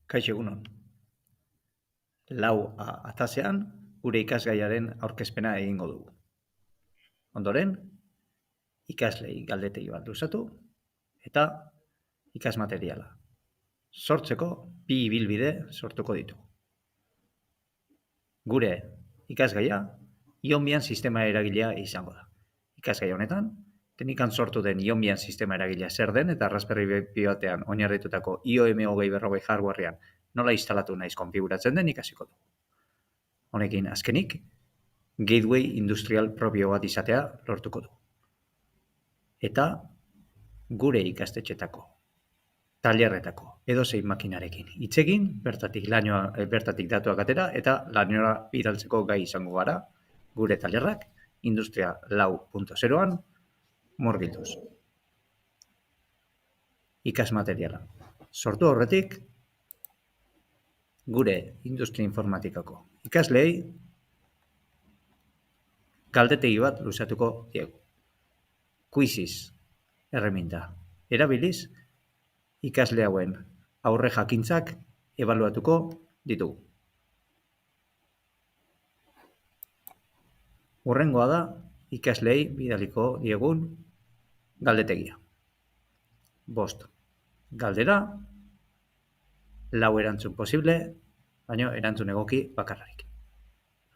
Kaixo egunon. Lau atasean gure ikasgaiaren aurkezpena egingo dugu. Ondoren, ikaslei galdetegi bat luzatu eta ikasmateriala. Sortzeko bi ibilbide sortuko ditugu. Gure ikasgaia ionbian sistema eragilea izango da. Ikasgai honetan, teknikan sortu den ionbian sistema eragilea zer den eta Raspberry Pi batean oinarritutako IOM2040 hardwarean nola instalatu naiz konfiguratzen den ikasiko du. Honekin azkenik, gateway industrial propio bat izatea lortuko du. Eta gure ikastetxetako, tailerretako edozein makinarekin hitz egin, bertatik datuak atera eta lanora bidaltzeko gai izango gara gure tailerrak Industria 4.0an murgilduz. Ikasmateriala. Sortu horretik, gure industria informatikako ikasleei galdetegi bat luzatuko diegu. Quizzes erreminta erabiliz, ikasle hauen aurre jakintzak ebaluatuko ditugu. Hurrengoa da ikasleei bidaliko diegun galdetegia. 5 galdera, 4 erantzun posible, baina erantzun egoki bakarrarik.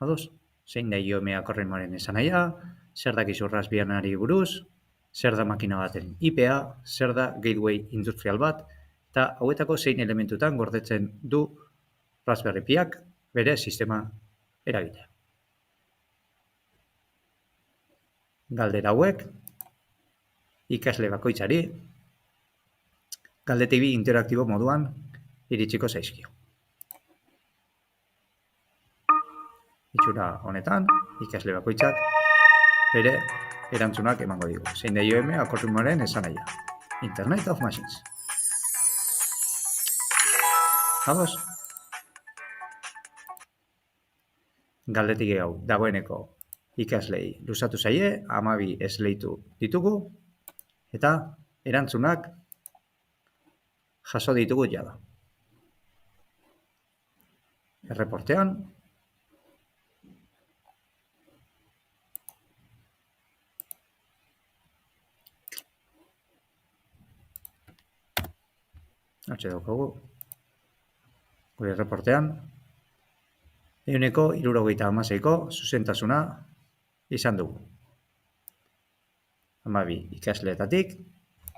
Ados? Zein da IOM akorremoaren esanahia, zer dakizu Raspberryari buruz, zer da makina baten IPA, zer da gateway industrial bat, eta hauetako zein elementutan gordetzen du Raspberry Piak bere sistema eragilea. Galdera hauek, ikasle bakoitzari, galdetegi interaktibo moduan iritsiko zaizkio. Itxura honetan, ikasle bakoitzak bere erantzunak emango digu. Zein da IOM akorremoaren esanahia. Internet of Machines. Ados? Galdetegi hau dagoeneko ikaslei luzatu zaie, 12 esleitu ditugu, eta erantzunak jaso ditugu jada. Erreportean, gure erreportean, 76ko zuzentasuna izan dugu. 12 ikasleetatik,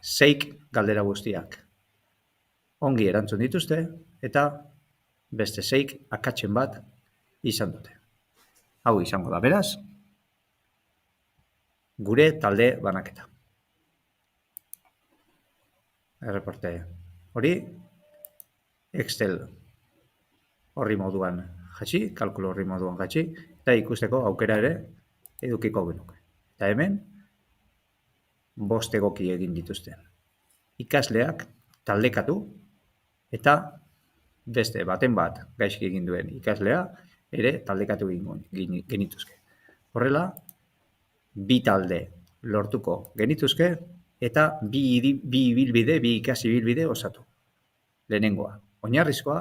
6 galdera guztiak ongi erantzun dituzte, eta beste 6 akatsen bat izan dute. Hau izango da beraz, gure talde banaketa. Erreporte hori, Excel horri moduan jatsi, kalkulo horri moduan jatsi, eta ikusteko aukera ere edukiko genuke. Eta hemen, 5 egoki egin dituzten ikasleak taldekatu, eta beste baten bat gaizki egin duen ikaslea ere taldekatu genituzke. Horrela, 2 talde lortuko genituzke, eta bi ikasi ibilbide osatu. Lehenengoa, oinarrizkoa,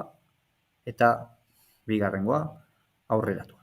eta bigarrengoa aurreratua.